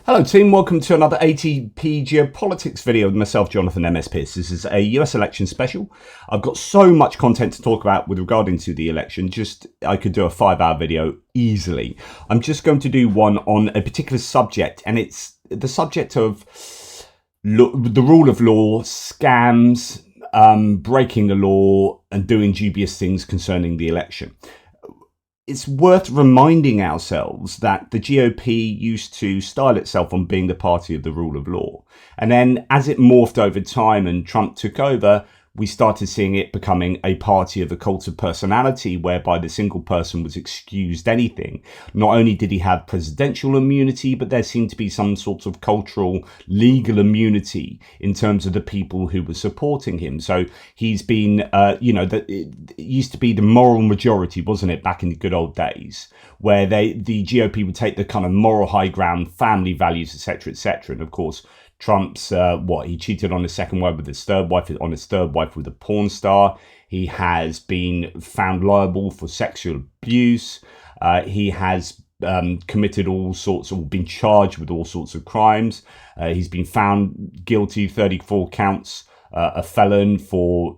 Hello team, welcome to another ATP Geopolitics video with myself, Jonathan MS Pearce. This is a US election special. I've got so much content to talk about with regarding to the election, I could do a 5-hour video easily. I'm just going to do one on a particular subject, and it's the subject of the rule of law, scams, breaking the law and doing dubious things concerning the election. It's worth reminding ourselves that the GOP used to style itself on being the party of the rule of law. And then as it morphed over time and Trump took over, we started seeing it becoming a party of the cult of personality, whereby the single person was excused anything. Not only did he have presidential immunity, but there seemed to be some sort of cultural legal immunity in terms of the people who were supporting him. So he's been, it used to be the moral majority, wasn't it, back in the good old days, where the GOP would take the kind of moral high ground, family values, etc., etc. And of course, Trump's, he cheated on his second wife with his third wife, on his third wife with a porn star. He has been found liable for sexual abuse. He has committed all sorts, or been charged with all sorts of crimes. He's been found guilty, 34 counts, a felon for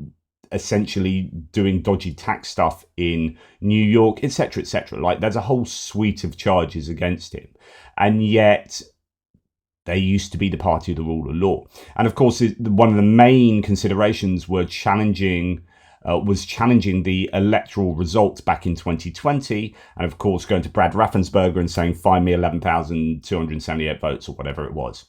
essentially doing dodgy tax stuff in New York, etc., etc. Like, there's a whole suite of charges against him. And yet they used to be the party of the rule of law. And of course, one of the main considerations was challenging the electoral results back in 2020. And of course, going to Brad Raffensperger and saying, find me 11,278 votes or whatever it was.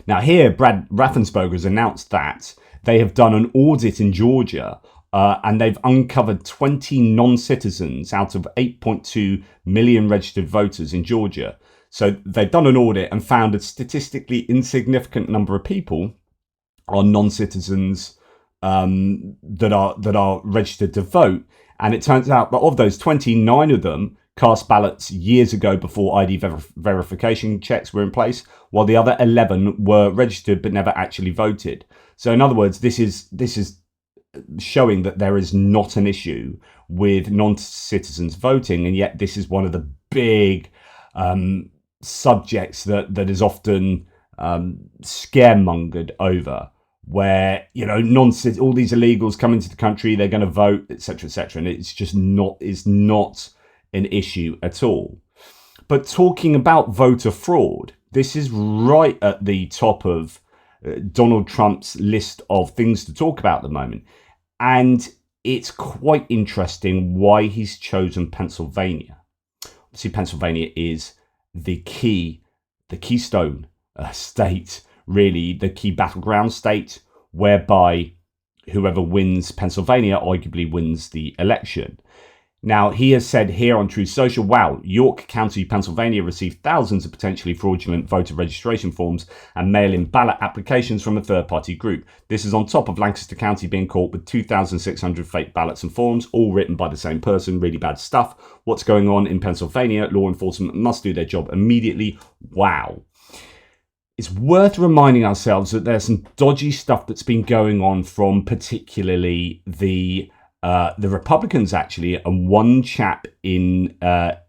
Now here, Brad Raffensperger has announced that they have done an audit in Georgia and they've uncovered 20 non-citizens out of 8.2 million registered voters in Georgia. So they've done an audit and found a statistically insignificant number of people are non-citizens that are registered to vote. And it turns out that of those, 29 of them cast ballots years ago before ID verification checks were in place, while the other 11 were registered but never actually voted. So in other words, this is showing that there is not an issue with non-citizens voting, and yet this is one of the big subjects that is often scaremongered over, where all these illegals come into the country, they're going to vote, etc., etc., and it's just not an issue at all. But talking about voter fraud, this is right at the top of Donald Trump's list of things to talk about at the moment, and it's quite interesting why he's chosen Pennsylvania. Obviously, Pennsylvania is the keystone state, really the key battleground state, whereby whoever wins Pennsylvania arguably wins the election. Now, he has said here on Truth Social, wow, York County, Pennsylvania received thousands of potentially fraudulent voter registration forms and mail-in ballot applications from a third-party group. This is on top of Lancaster County being caught with 2,600 fake ballots and forms, all written by the same person. Really bad stuff. What's going on in Pennsylvania? Law enforcement must do their job immediately. Wow. It's worth reminding ourselves that there's some dodgy stuff that's been going on from particularly the Republicans, actually, and one chap that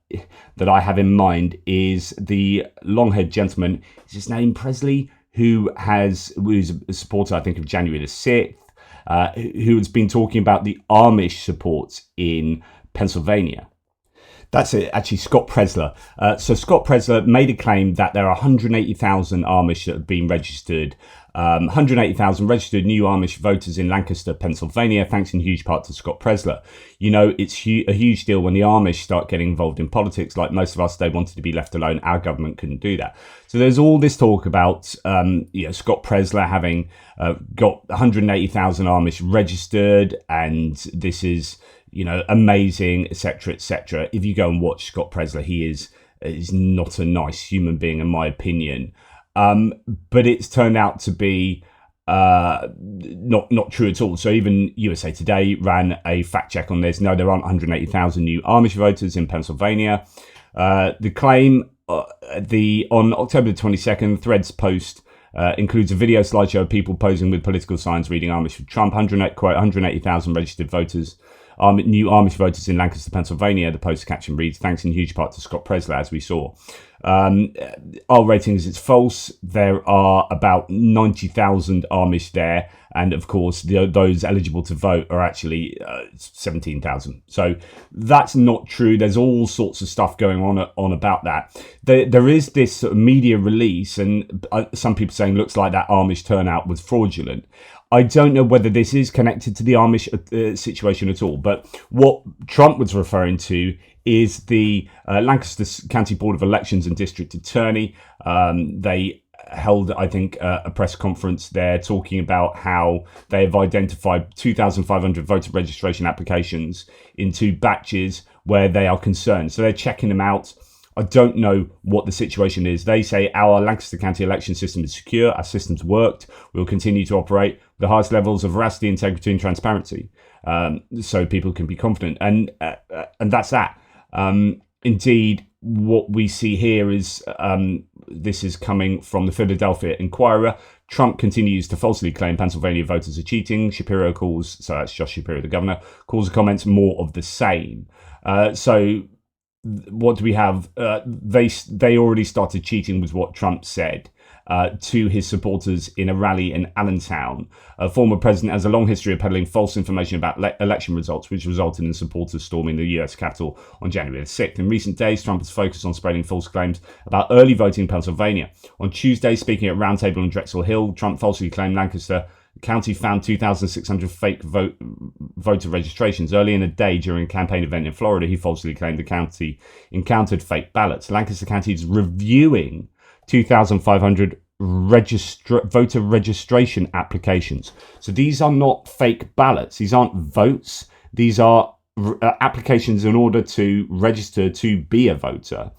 I have in mind is the long-haired gentleman. Is his name Presley, who's a supporter, I think, of January the 6th, who has been talking about the Amish support in Pennsylvania. That's it, actually, Scott Presler. So Scott Presler made a claim that there are 180,000 Amish that have been registered, 180,000 registered new Amish voters in Lancaster, Pennsylvania, thanks in huge part to Scott Presler. It's a huge deal when the Amish start getting involved in politics. Like most of us, they wanted to be left alone. Our government couldn't do that. So there's all this talk about Scott Presler having got 180,000 Amish registered, and this is amazing, etc., etc. If you go and watch Scott Presler, he is not a nice human being, in my opinion. But it's turned out to be not true at all. So even USA Today ran a fact check on this. No, there aren't 180,000 new Amish voters in Pennsylvania. The claim on October the 22nd, Threads post includes a video slideshow of people posing with political signs reading Amish for Trump. 180,000 registered voters. New Amish voters in Lancaster, Pennsylvania. The post caption reads, thanks in huge part to Scott Presler, as we saw. Our rating is it's false. There are about 90,000 Amish there, and of course those eligible to vote are actually 17,000. So that's not true. There's all sorts of stuff going on about that. There is this sort of media release, and some people saying looks like that Amish turnout was fraudulent. I don't know whether this is connected to the Amish situation at all, but what Trump was referring to is the Lancaster County Board of Elections and District Attorney. They held, I think, a press conference there talking about how they have identified 2,500 voter registration applications in 2 batches where they are concerned. So they're checking them out. I don't know what the situation is. They say our Lancaster County election system is secure. Our system's worked. We'll continue to operate with the highest levels of veracity, integrity, and transparency, so people can be confident. And that's that. Indeed, what we see here is this is coming from the Philadelphia Inquirer. Trump continues to falsely claim Pennsylvania voters are cheating. Shapiro calls, so that's Josh Shapiro, the governor, calls the comments more of the same. So what do we have? They already started cheating with what Trump said to his supporters in a rally in Allentown. A former president has a long history of peddling false information about election results, which resulted in supporters storming the US Capitol on January 6th. In recent days, Trump has focused on spreading false claims about early voting in Pennsylvania. On Tuesday, speaking at Roundtable in Drexel Hill, Trump falsely claimed Lancaster County found 2,600 fake voter registrations. Early in the day during a campaign event in Florida, he falsely claimed the county encountered fake ballots. Lancaster County is reviewing 2,500 voter registration applications. So these are not fake ballots. These aren't votes. These are applications in order to register to be a voter.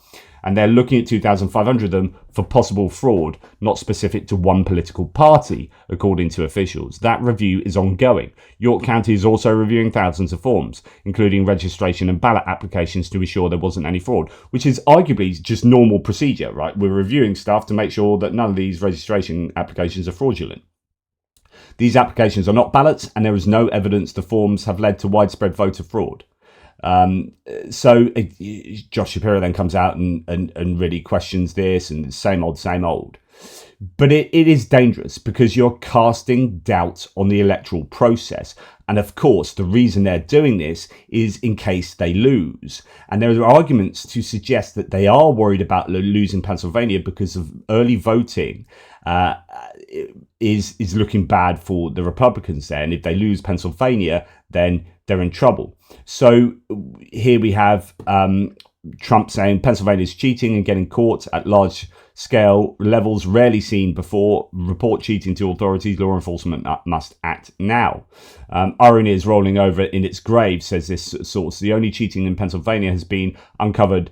And they're looking at 2,500 of them for possible fraud, not specific to one political party, according to officials. That review is ongoing. York County is also reviewing thousands of forms, including registration and ballot applications to ensure there wasn't any fraud, which is arguably just normal procedure, right? We're reviewing stuff to make sure that none of these registration applications are fraudulent. These applications are not ballots, and there is no evidence the forms have led to widespread voter fraud. So Josh Shapiro then comes out and really questions this, and same old. But it is dangerous because you're casting doubt on the electoral process. And of course, the reason they're doing this is in case they lose. And there are arguments to suggest that they are worried about losing Pennsylvania because of early voting is looking bad for the Republicans there. And if they lose Pennsylvania, then they're in trouble. So here we have Trump saying Pennsylvania is cheating and getting caught at large scale levels rarely seen before. Report cheating to authorities. Law enforcement must act now. Irony is rolling over in its grave, says this source. The only cheating in Pennsylvania was uncovered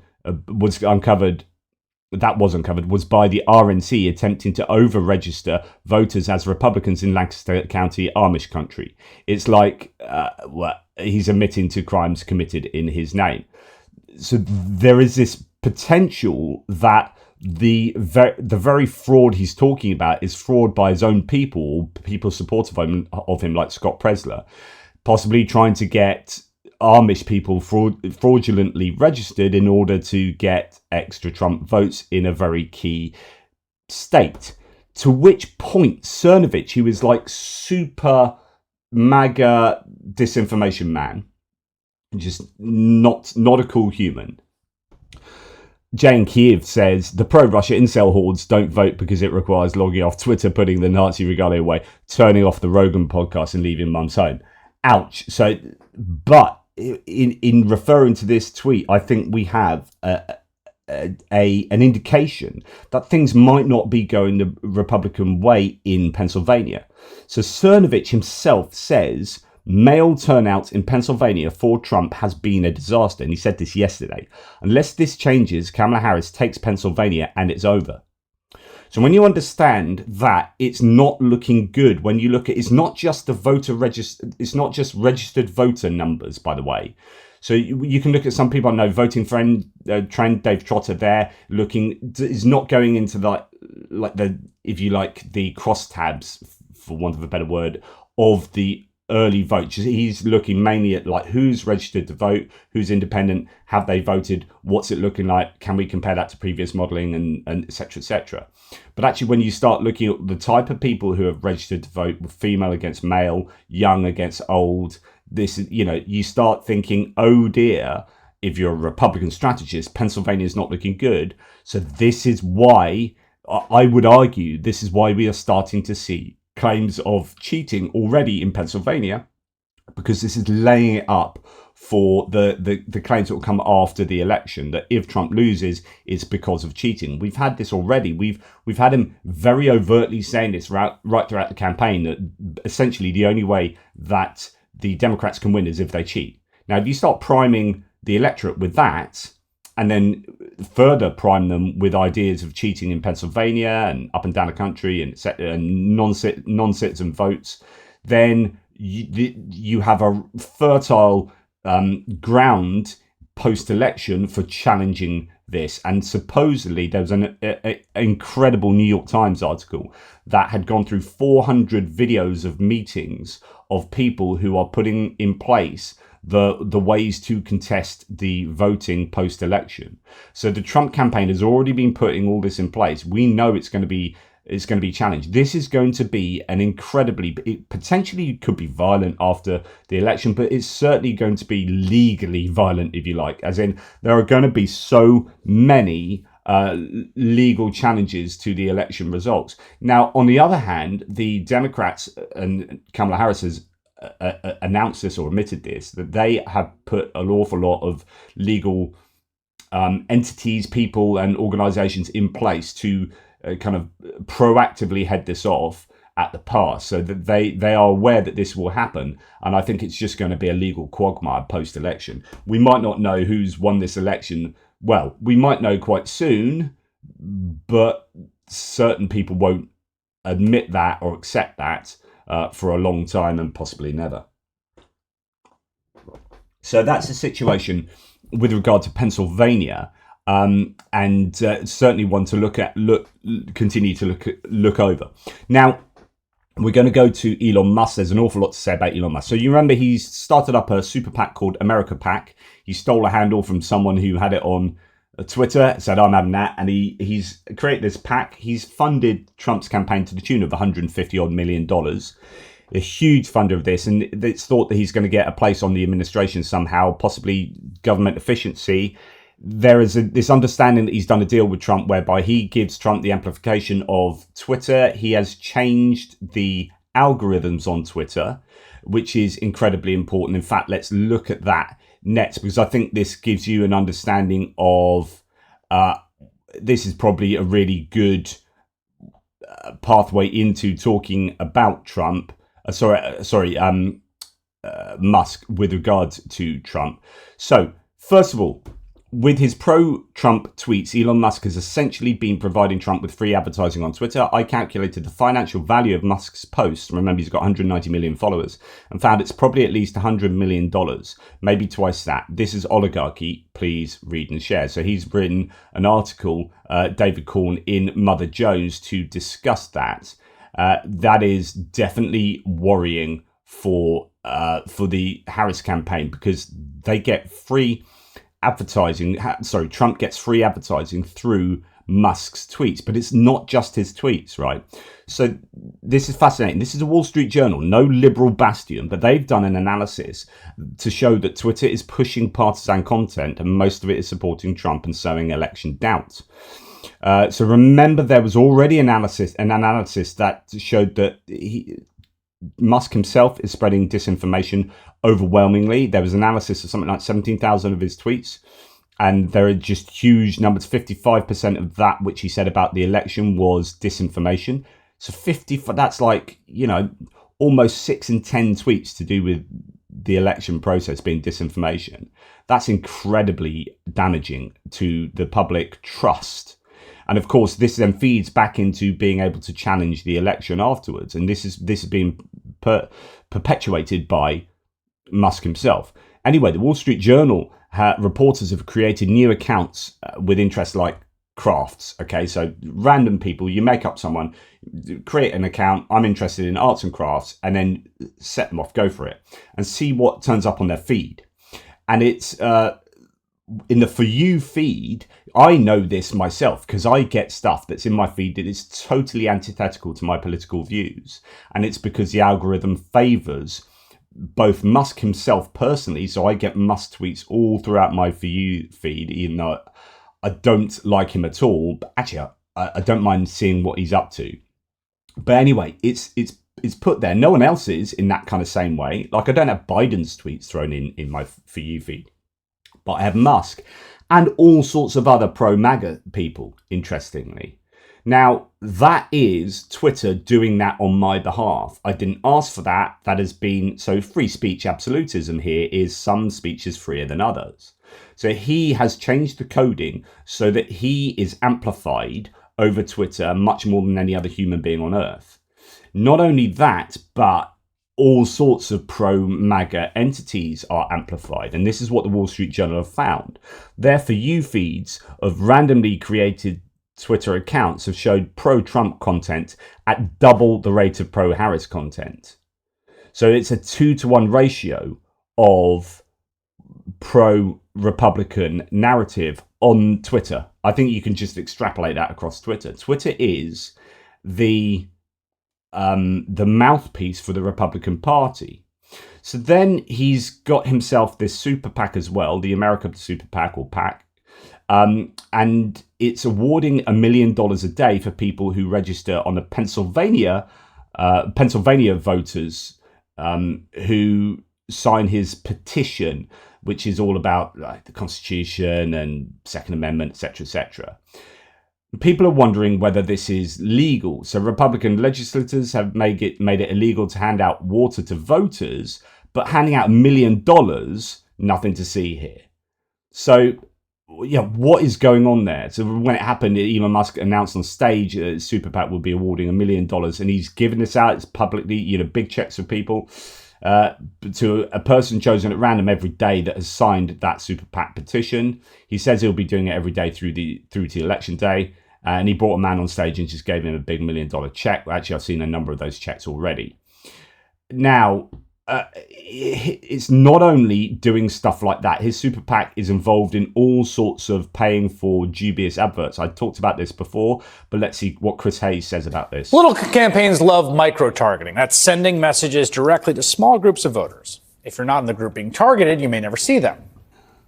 by the RNC attempting to over-register voters as Republicans in Lancaster County, Amish country. It's like he's admitting to crimes committed in his name. So there is this potential that the very fraud he's talking about is fraud by his own people supportive of him like Scott Presler, possibly trying to get Amish people fraudulently registered in order to get extra Trump votes in a very key state. To which point Cernovich, who is like super MAGA disinformation man, just not a cool human. Jane Kiev says the pro-Russia incel hordes don't vote because it requires logging off Twitter, putting the Nazi regalia away, turning off the Rogan podcast and leaving mum's home. Ouch. So, but in referring to this tweet, I think we have an indication that things might not be going the Republican way in Pennsylvania. So Cernovich himself says mail turnout in Pennsylvania for Trump has been a disaster. And he said this yesterday. Unless this changes, Kamala Harris takes Pennsylvania and it's over. So when you understand that it's not looking good, when you look at, it's not just the it's not just registered voter numbers, by the way. So you can look at some people I know, voting trend, Dave Trotter there, is not going into like the, if you like, the crosstabs, for want of a better word, of the early vote. He's looking mainly at like who's registered to vote, who's independent, have they voted, what's it looking like, can we compare that to previous modelling, and et cetera, et cetera. But actually, when you start looking at the type of people who have registered to vote, female against male, young against old, this, you start thinking, oh dear, if you're a Republican strategist, Pennsylvania is not looking good. So this is why, I would argue, this is why we are starting to see claims of cheating already in Pennsylvania, because this is laying it up for the claims that will come after the election, that if Trump loses, it's because of cheating. We've had this already. We've had him very overtly saying this right throughout the campaign, that essentially the only way that the Democrats can win is if they cheat. Now, if you start priming the electorate with that, and then further prime them with ideas of cheating in Pennsylvania and up and down the country and non-citizen votes, then you have a fertile ground post-election for challenging this. And supposedly there was an incredible New York Times article that had gone through 400 videos of meetings of people who are putting in place the ways to contest the voting post-election. So the Trump campaign has already been putting all this in place. We know it's going to be challenged. This is going to be an incredibly, it potentially could be violent after the election, but it's certainly going to be legally violent, if you like, as in there are going to be so many legal challenges to the election results. Now, on the other hand, the Democrats, and Kamala Harris has announced this or admitted this, that they have put an awful lot of legal entities, people and organizations in place to kind of proactively head this off at the pass, so that they are aware that this will happen. And I think it's just going to be a legal quagmire post-election. We might not know who's won this election. Well, we might know quite soon, but certain people won't admit that or accept that for a long time, and possibly never. So that's the situation with regard to Pennsylvania, and certainly one to continue to look over. Now, we're going to go to Elon Musk. There's an awful lot to say about Elon Musk. So you remember he's started up a super PAC called America PAC. He stole a handle from someone who had it on Twitter, said, I'm having that, and he's created this PAC. He's funded Trump's campaign to the tune of $150 odd million. A huge funder of this, and it's thought that he's going to get a place on the administration somehow, possibly government efficiency. There is this understanding that he's done a deal with Trump whereby he gives Trump the amplification of Twitter. He has changed the algorithms on Twitter, which is incredibly important. In fact, let's look at that next, because I think this gives you an understanding of this is probably a really good pathway into talking about Trump. Musk with regard to Trump. So, first of all, with his pro-Trump tweets, Elon Musk has essentially been providing Trump with free advertising on Twitter. I calculated the financial value of Musk's posts. Remember, he's got 190 million followers, and found it's probably at least $100 million, maybe twice that. This is oligarchy. Please read and share. So he's written an article, David Corn, in Mother Jones to discuss that. That is definitely worrying for the Harris campaign, because they get free advertising. Trump gets free advertising through Musk's tweets, but it's not just his tweets, right? So this is fascinating. This is a Wall Street Journal, no liberal bastion, but they've done an analysis to show that Twitter is pushing partisan content, and most of it is supporting Trump and sowing election doubt. So remember, there was already an analysis that showed that Musk himself is spreading disinformation overwhelmingly. There was analysis of something like 17,000 of his tweets, and there are just huge numbers. 55% of that which he said about the election was disinformation. So that's like, almost 6 in 10 tweets to do with the election process being disinformation. That's incredibly damaging to the public trust. And of course, this then feeds back into being able to challenge the election afterwards. And this is being perpetuated by Musk himself. Anyway, the Wall Street Journal reporters have created new accounts with interests like crafts. Okay, so random people, you make up someone, create an account, I'm interested in arts and crafts, and then set them off, go for it, and see what turns up on their feed. And it's in the For You feed, I know this myself because I get stuff that's in my feed that is totally antithetical to my political views. And it's because the algorithm favors both Musk himself personally, so I get Musk tweets all throughout my For You feed, even though I don't like him at all. But actually, I don't mind seeing what he's up to. But anyway, it's put there. No one else is in that kind of same way. Like, I don't have Biden's tweets thrown in my For You feed, but I have Musk and all sorts of other pro-MAGA people, interestingly. Now, that is Twitter doing that on my behalf. I didn't ask for that. That has been, so free speech absolutism here is some speech is freer than others. So he has changed the coding so that he is amplified over Twitter much more than any other human being on earth. Not only that, but all sorts of pro-MAGA entities are amplified. And this is what the Wall Street Journal have found. Their For You feeds of randomly created Twitter accounts have showed pro-Trump content at double the rate of pro-Harris content. So it's a 2-to-1 ratio of pro-Republican narrative on Twitter. I think you can just extrapolate that across Twitter. Twitter is the mouthpiece for the Republican Party. So then he's got himself this super PAC as well, the America Super PAC or PAC, and it's awarding $1 million a day for people who register on the Pennsylvania voters who sign his petition, which is all about like the Constitution and Second Amendment, etc., etc. People are wondering whether this is legal. So Republican legislators have made it illegal to hand out water to voters, but handing out $1 million, nothing to see here. So, yeah, what is going on there? So when it happened, Elon Musk announced on stage Super PAC will be awarding $1 million, and he's given this out. It's publicly, big checks for people to a person chosen at random every day that has signed that Super PAC petition. He says he'll be doing it every day through to election day. And he brought a man on stage and just gave him a big $1 million check. Actually, I've seen a number of those checks already. Now, it's not only doing stuff like that. His Super PAC is involved in all sorts of paying for dubious adverts. I talked about this before, but let's see what Chris Hayes says about this. Political campaigns love micro-targeting. That's sending messages directly to small groups of voters. If you're not in the group being targeted, you may never see them.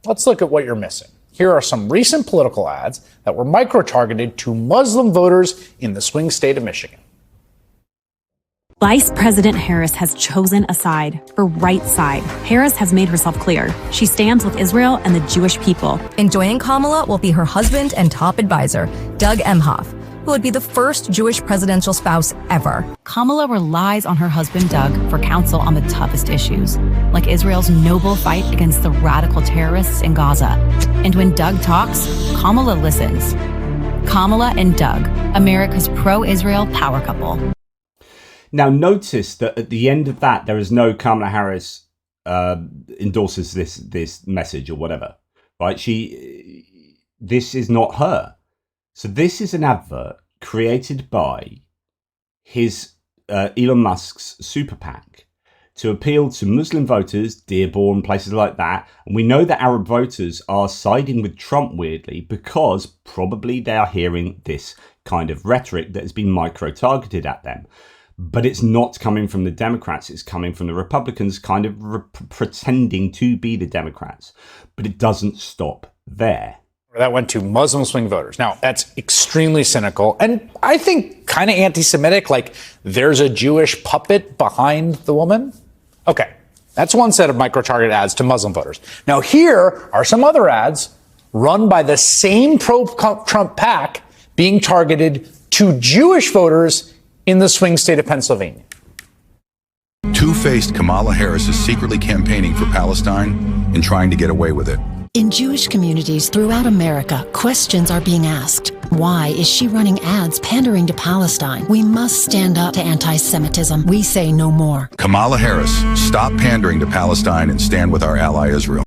Let's look at what you're missing. Here are some recent political ads that were micro-targeted to Muslim voters in the swing state of Michigan. Vice President Harris has chosen a side, her right side. Harris has made herself clear. She stands with Israel and the Jewish people. And joining Kamala will be her husband and top advisor, Doug Emhoff, who would be the first Jewish presidential spouse ever. Kamala relies on her husband, Doug, for counsel on the toughest issues, like Israel's noble fight against the radical terrorists in Gaza. And when Doug talks, Kamala listens. Kamala and Doug, America's pro-Israel power couple. Now, notice that at the end of that, there is no Kamala Harris endorses this message or whatever, right? This is not her. So this is an advert created by his Elon Musk's Super PAC to appeal to Muslim voters, Dearborn, places like that. And we know that Arab voters are siding with Trump, weirdly, because probably they are hearing this kind of rhetoric that has been micro-targeted at them. But it's not coming from the Democrats. It's coming from the Republicans kind of pretending to be the Democrats. But it doesn't stop there. That went to Muslim swing voters. Now, that's extremely cynical and I think kind of anti-Semitic, like there's a Jewish puppet behind the woman. Okay, that's one set of micro-targeted ads to Muslim voters. Now, here are some other ads run by the same pro-Trump PAC being targeted to Jewish voters in the swing state of Pennsylvania. Two-faced Kamala Harris is secretly campaigning for Palestine and trying to get away with it. In Jewish communities throughout America, questions are being asked. Why is she running ads pandering to Palestine? We must stand up to anti-Semitism. We say no more. Kamala Harris, stop pandering to Palestine and stand with our ally Israel.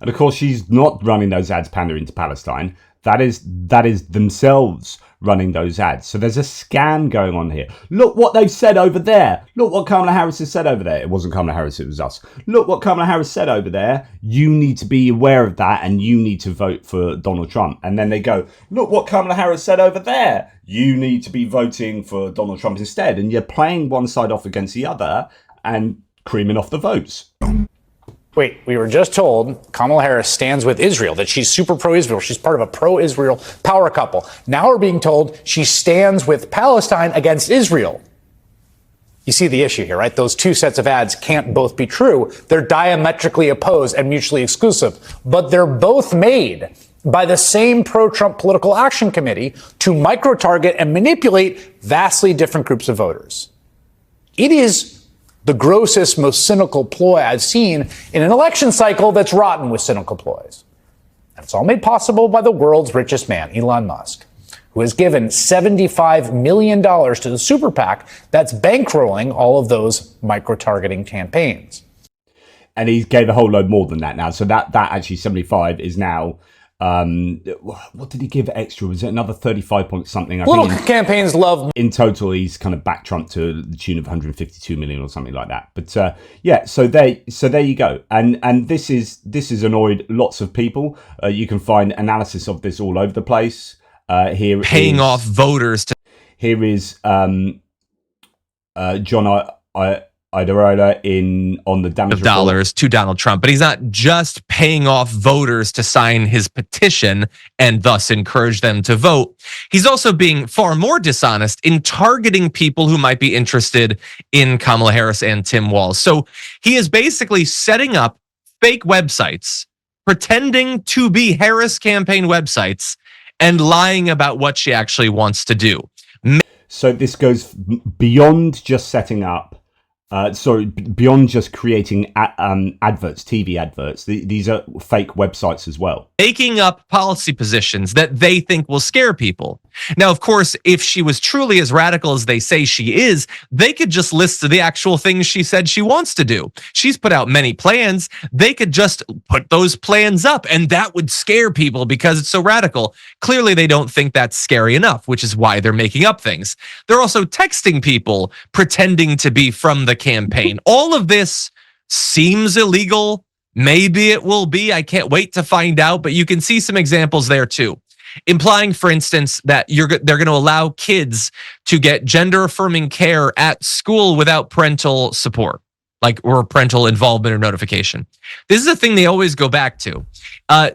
And of course, she's not running those ads pandering to Palestine. That is themselves running those ads. So there's a scam going on here. Look what they've said over there. Look what Kamala Harris has said over there. It wasn't Kamala Harris, it was us. Look what Kamala Harris said over there. You need to be aware of that and you need to vote for Donald Trump. And then they go, look what Kamala Harris said over there. You need to be voting for Donald Trump instead. And you're playing one side off against the other and creaming off the votes. Wait, we were just told Kamala Harris stands with Israel, that she's super pro-Israel. She's part of a pro-Israel power couple. Now we're being told she stands with Palestine against Israel. You see the issue here, right? Those two sets of ads can't both be true. They're diametrically opposed and mutually exclusive, but they're both made by the same pro-Trump political action committee to micro-target and manipulate vastly different groups of voters. It is the grossest, most cynical ploy I've seen in an election cycle that's rotten with cynical ploys. And it's all made possible by the world's richest man, Elon Musk, who has given $75 million to the super PAC that's bankrolling all of those micro-targeting campaigns. And he gave a whole load more than that now. So that actually 75 is now, what did he give extra? Was it another 35 point something? Campaigns love. In total, he's kind of back trumped to the tune of 152 million or something like that. But yeah, so there you go. And this is annoyed lots of people. You can find analysis of this all over the place. Here paying off voters. Here is John Iadarola on the damage of dollars to Donald Trump, but he's not just paying off voters to sign his petition and thus encourage them to vote. He's also being far more dishonest in targeting people who might be interested in Kamala Harris and Tim Walz. So he is basically setting up fake websites, pretending to be Harris campaign websites, and lying about what she actually wants to do. So this goes beyond just setting up. Beyond just creating adverts, TV adverts, these are fake websites as well. Making up policy positions that they think will scare people. Now, of course, if she was truly as radical as they say she is, they could just list the actual things she said she wants to do. She's put out many plans. They could just put those plans up, and that would scare people because it's so radical. Clearly, they don't think that's scary enough, which is why they're making up things. They're also texting people, pretending to be from the campaign. All of this seems illegal. Maybe it will be. I can't wait to find out, but you can see some examples there too. Implying, for instance, that they're going to allow kids to get gender-affirming care at school without parental support, or parental involvement or notification. This is a thing they always go back to.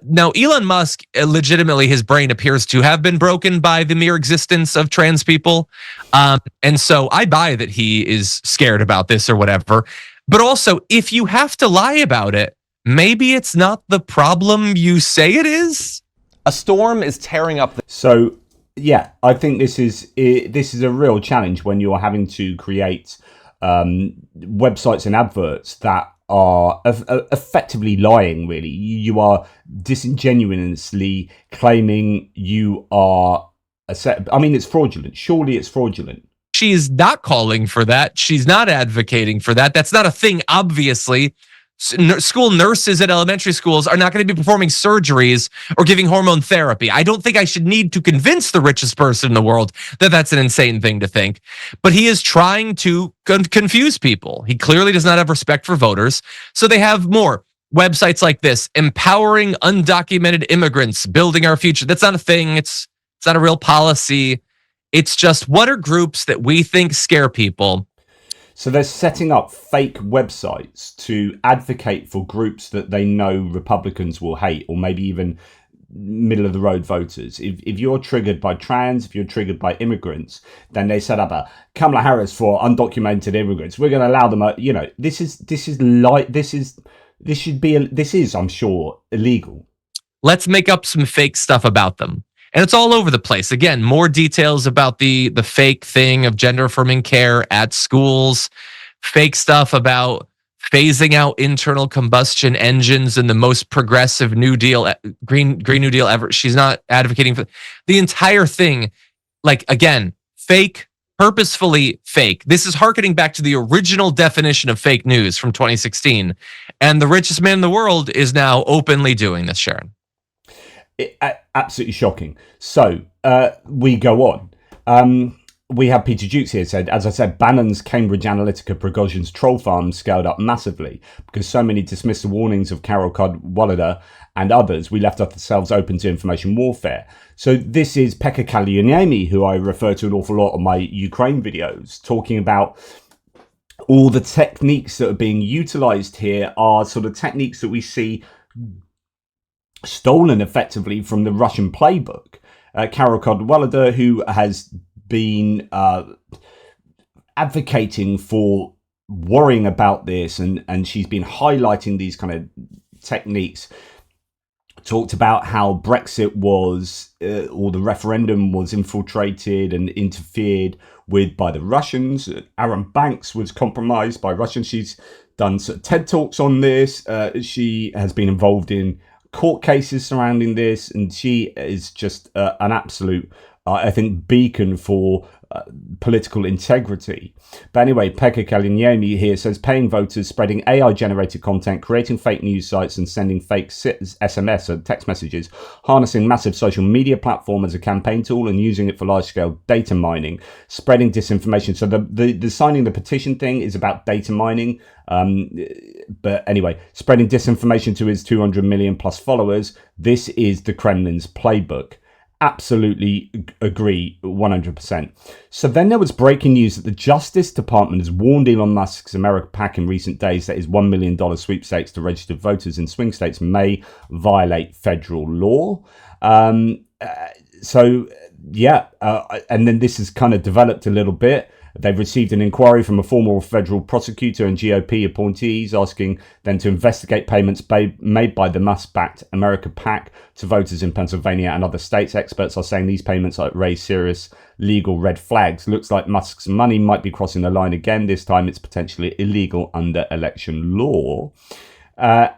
Now, Elon Musk, legitimately, his brain appears to have been broken by the mere existence of trans people. And so I buy that he is scared about this or whatever. But also, if you have to lie about it, maybe it's not the problem you say it is. A storm is tearing up. So, yeah, I think this is a real challenge when you're having to create websites and adverts that are effectively lying, really. You are disingenuously claiming you are it's fraudulent. Surely it's fraudulent. She is not calling for that. She's not advocating for that. That's not a thing, obviously. School nurses at elementary schools are not going to be performing surgeries or giving hormone therapy. I don't think I should need to convince the richest person in the world that that's an insane thing to think. But he is trying to confuse people. He clearly does not have respect for voters. So they have more websites like this, empowering undocumented immigrants, building our future. That's not a thing. It's not a real policy. It's just, what are groups that we think scare people? So they're setting up fake websites to advocate for groups that they know Republicans will hate, or maybe even middle of the road voters. If you're triggered by trans, if you're triggered by immigrants, then they set up a Kamala Harris for undocumented immigrants. We're going to allow them. This is, I'm sure, illegal. Let's make up some fake stuff about them. And it's all over the place. Again, more details about the fake thing of gender-affirming care at schools, fake stuff about phasing out internal combustion engines and the most progressive New Deal, Green New Deal ever. She's not advocating for the entire thing. Again, fake, purposefully fake. This is hearkening back to the original definition of fake news from 2016. And the richest man in the world is now openly doing this, Sharon. Absolutely shocking. So we go on. We have Peter Jukes here said, as I said, Bannon's Cambridge Analytica Prigozhin's troll farm scaled up massively because so many dismissed the warnings of Carol Cadwalladr and others. We left ourselves open to information warfare. So this is Pekka Kallioniemi, who I refer to an awful lot on my Ukraine videos, talking about all the techniques that are being utilized here are sort of techniques that we see stolen effectively from the Russian playbook. Carol Cadwalladr, who has been advocating for worrying about this, and she's been highlighting these kind of techniques, talked about how Brexit was, or the referendum was infiltrated and interfered with by the Russians. Aaron Banks was compromised by Russians. She's done sort of TED Talks on this. She has been involved in court cases surrounding this, and she is just an absolute, I think, beacon for political integrity. But anyway, Pekka Kallioniemi here says paying voters, spreading AI-generated content, creating fake news sites and sending fake SMS or text messages, harnessing massive social media platform as a campaign tool and using it for large-scale data mining, spreading disinformation. So the signing the petition thing is about data mining. But anyway, spreading disinformation to his 200 million plus followers. This is the Kremlin's playbook. Absolutely agree 100%. So then there was breaking news that the Justice Department has warned Elon Musk's America PAC in recent days that his $1 million sweepstakes to registered voters in swing states may violate federal law. And then this has kind of developed a little bit. They've received an inquiry from a former federal prosecutor and GOP appointees asking them to investigate payments made by the Musk-backed America PAC to voters in Pennsylvania and other states. Experts are saying these payments raise serious legal red flags. Looks like Musk's money might be crossing the line again. This time it's potentially illegal under election law. But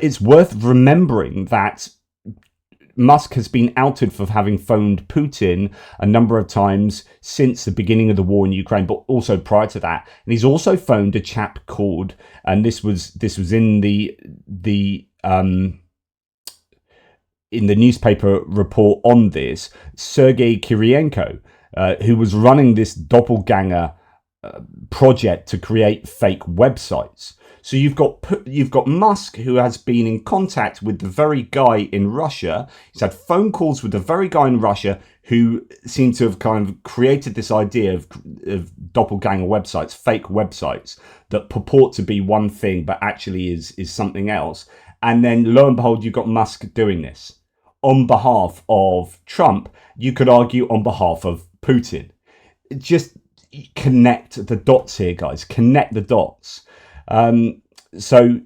it's worth remembering that Musk has been outed for having phoned Putin a number of times since the beginning of the war in Ukraine, but also prior to that. And he's also phoned a chap called, and this was in the newspaper report on this, Sergei Kirienko, who was running this doppelganger project to create fake websites. So you've got Musk, who has been in contact with the very guy in Russia. He's had phone calls with the very guy in Russia who seemed to have kind of created this idea of doppelganger websites, fake websites that purport to be one thing but actually is something else. And then lo and behold, you've got Musk doing this on behalf of Trump. You could argue on behalf of Putin. Just connect the dots here, guys. Connect the dots. So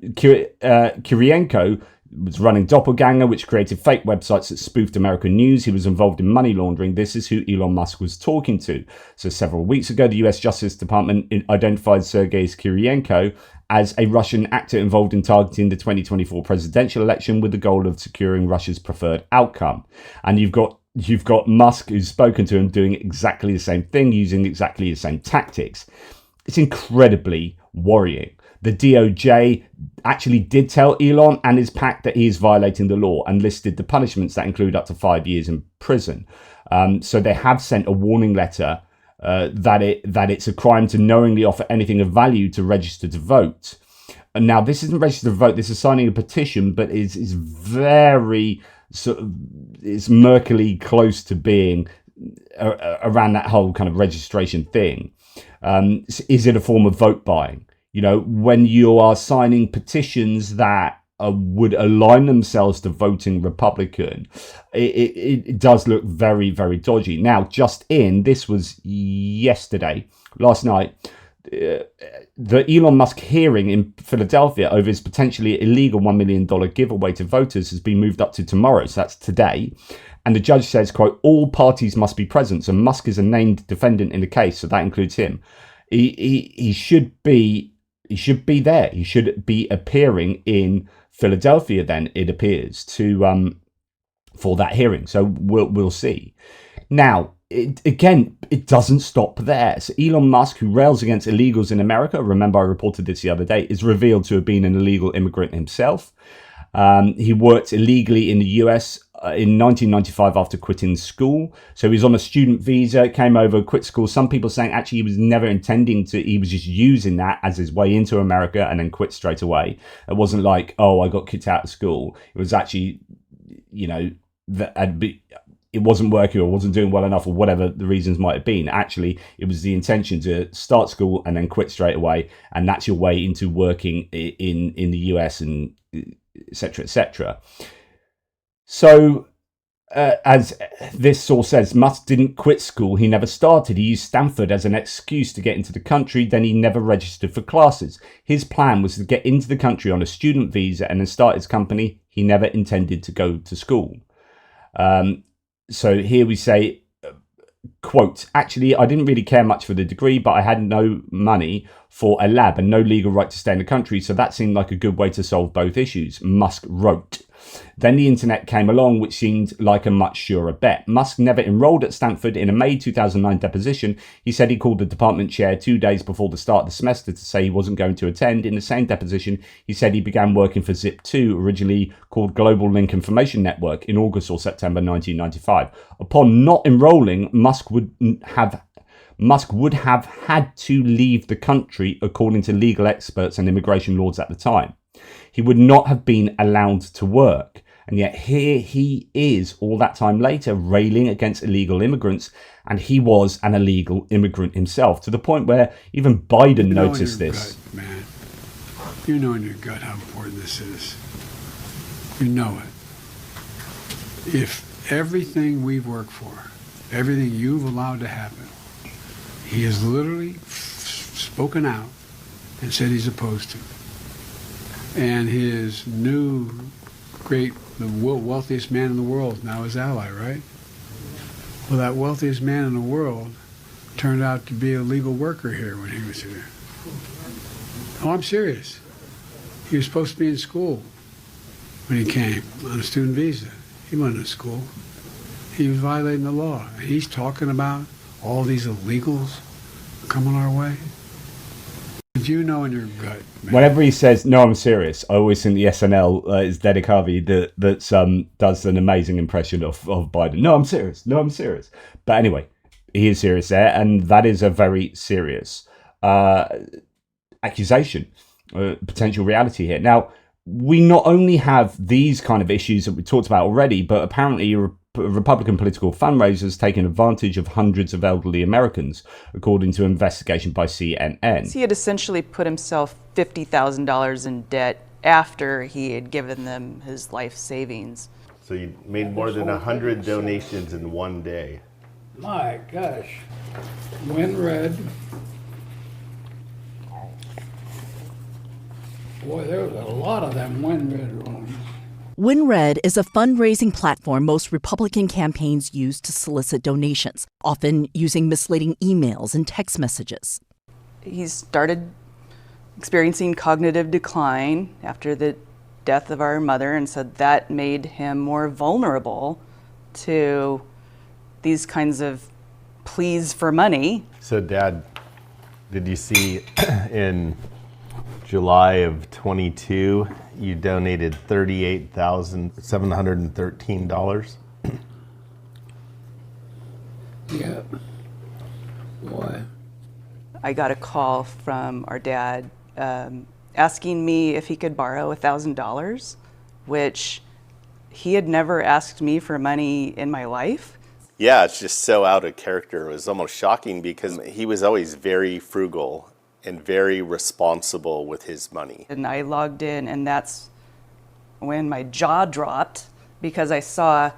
Kirienko was running Doppelganger, which created fake websites that spoofed American news. He was involved in money laundering. This is who Elon Musk was talking to. So several weeks ago, the US Justice Department identified Sergei Kirienko as a Russian actor involved in targeting the 2024 presidential election with the goal of securing Russia's preferred outcome. And you've got Musk, who's spoken to him, doing exactly the same thing, using exactly the same tactics. It's incredibly worrying. The DOJ actually did tell Elon and his PAC that he is violating the law and listed the punishments that include up to 5 years in prison. So they have sent a warning letter that it's a crime to knowingly offer anything of value to register to vote. And now this isn't registered to vote. This is signing a petition, but is very it's murkily close to being around that whole kind of registration thing. Is it a form of vote buying? You know, when you are signing petitions that would align themselves to voting Republican, it does look very, very dodgy. Now, this was last night, the Elon Musk hearing in Philadelphia over his potentially illegal $1 million giveaway to voters has been moved up to tomorrow. So that's today. And the judge says, quote, all parties must be present. So Musk is a named defendant in the case. So that includes him. He should be there. He should be appearing in Philadelphia then, it appears, for that hearing. So we'll see. Now, it doesn't stop there. So Elon Musk, who rails against illegals in America, remember I reported this the other day, is revealed to have been an illegal immigrant himself. He worked illegally in the US in 1995 after quitting school. So he was on a student visa, came over, quit school. Some people saying actually he was never intending to, he was just using that as his way into America and then quit straight away. It wasn't like, oh, I got kicked out of school. It was actually, you know, it wasn't working or wasn't doing well enough or whatever the reasons might have been. Actually, it was the intention to start school and then quit straight away. And that's your way into working in the US and etc., etc. So, as this source says, Musk didn't quit school. He never started. He used Stanford as an excuse to get into the country. Then he never registered for classes. His plan was to get into the country on a student visa and then start his company. He never intended to go to school. So here we say, quote, actually, I didn't really care much for the degree, but I had no money for a lab and no legal right to stay in the country. So that seemed like a good way to solve both issues, Musk wrote. Then the internet came along, which seemed like a much surer bet. Musk never enrolled at Stanford. In a May 2009 deposition, he said he called the department chair 2 days before the start of the semester to say he wasn't going to attend. In the same deposition, he said he began working for Zip2, originally called Global Link Information Network, in August or September 1995. Upon not enrolling, Musk would have had to leave the country, according to legal experts and immigration laws at the time. He would not have been allowed to work. And yet here he is all that time later railing against illegal immigrants. And he was an illegal immigrant himself, to the point where even Biden noticed this. Gut, man. You know in your gut how important this is. You know it. If everything we've worked for, everything you've allowed to happen, he has literally spoken out and said he's opposed to. And his new the wealthiest man in the world, now his ally, right? Well, that wealthiest man in the world turned out to be a legal worker here when he was here. Oh, I'm serious. He was supposed to be in school when he came on a student visa. He wasn't in school. He was violating the law. And he's talking about all these illegals coming our way. Did you know in your gut, man? Whenever he says, no, I'm serious, I always think the SNL is Dedek Harvey that does an amazing impression of Biden. No, I'm serious. No, I'm serious. But anyway, he is serious there. And that is a very serious accusation, potential reality here. Now, we not only have these kind of issues that we talked about already, but apparently Republican political fundraisers taking advantage of hundreds of elderly Americans, according to an investigation by CNN. He had essentially put himself $50,000 in debt after he had given them his life savings. So you made more than 100 donations in one day. My gosh. WinRed. Boy, there was a lot of them WinRed ones. WinRed is a fundraising platform most Republican campaigns use to solicit donations, often using misleading emails and text messages. He started experiencing cognitive decline after the death of our mother and said that made him more vulnerable to these kinds of pleas for money. So, Dad, did you see in July of 22, you donated $38,713? Yeah. Boy. I got a call from our dad asking me if he could borrow $1,000, which he had never asked me for money in my life. Yeah, it's just so out of character. It was almost shocking because he was always very frugal and very responsible with his money. And I logged in, and that's when my jaw dropped because I saw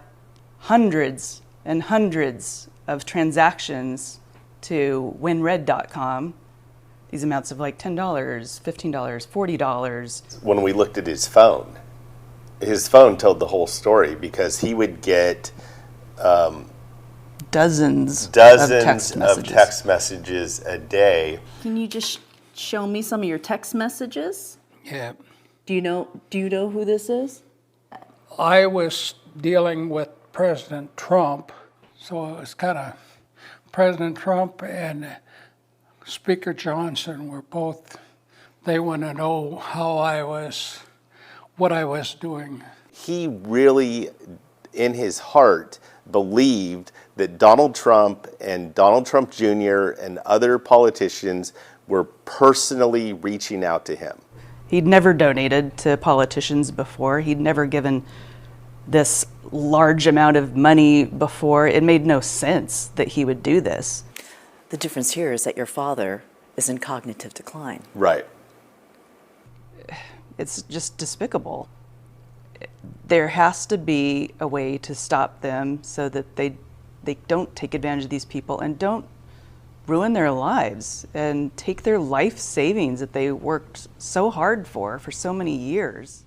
hundreds and hundreds of transactions to winred.com. These amounts of like $10, $15, $40. When we looked at his phone told the whole story because he would get dozens of text messages a day. Can you just show me some of your text messages? Yeah. Do you know who this is? I was dealing with President Trump, so it was kind of President Trump and Speaker Johnson were both, they want to know how I was what I was doing. He really, in his heart, believed that Donald Trump and Donald Trump Jr. and other politicians were personally reaching out to him. He'd never donated to politicians before. He'd never given this large amount of money before. It made no sense that he would do this. The difference here is that your father is in cognitive decline. Right. It's just despicable. There has to be a way to stop them so that they don't take advantage of these people and don't ruin their lives and take their life savings that they worked so hard for so many years.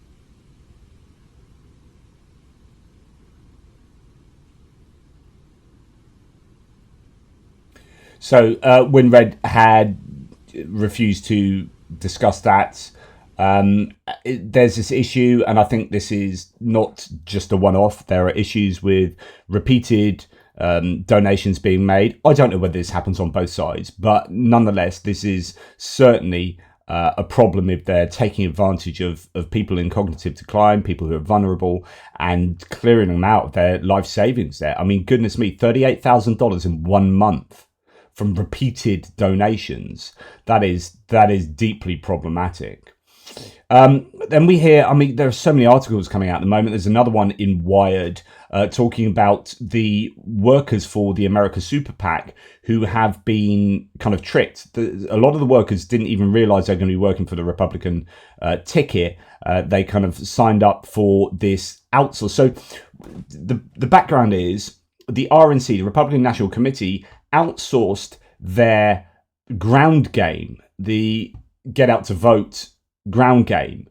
So Winred had refused to discuss that. There's this issue, and I think this is not just a one-off. There are issues with repeated donations being made. I don't know whether this happens on both sides, but nonetheless, this is certainly a problem if they're taking advantage of people in cognitive decline, people who are vulnerable, and clearing them out of their life savings there. I mean, goodness me, $38,000 in 1 month from repeated donations. That is deeply problematic. Then we hear, I mean, there are so many articles coming out at the moment. There's another one in Wired talking about the workers for the America Super PAC who have been kind of tricked. A lot of the workers didn't even realize they're going to be working for the Republican ticket. They kind of signed up for this outsource. So the background is the RNC, the Republican National Committee, outsourced their ground game, the get out to vote ground game,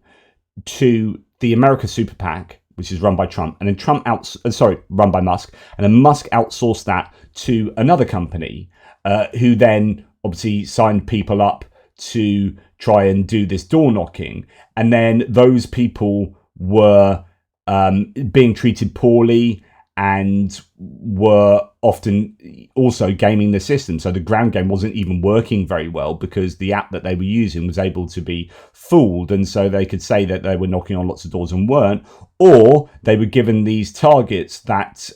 to the America Super PAC, which is run by Trump, and then run by Musk, and then Musk outsourced that to another company, who then obviously signed people up to try and do this door knocking, and then those people were being treated poorly and were often also gaming the system. So the ground game wasn't even working very well because the app that they were using was able to be fooled. And so they could say that they were knocking on lots of doors and weren't, or they were given these targets that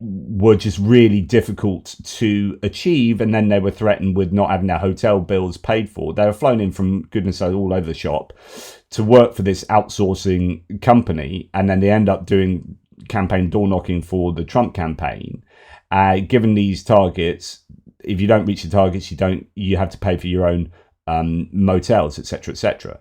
were just really difficult to achieve. And then they were threatened with not having their hotel bills paid for. They were flown in from goodness knows all over the shop to work for this outsourcing company, and then they end up doing campaign door knocking for the Trump campaign. Given these targets, if you don't reach the targets, you have to pay for your own motels, etc., etc.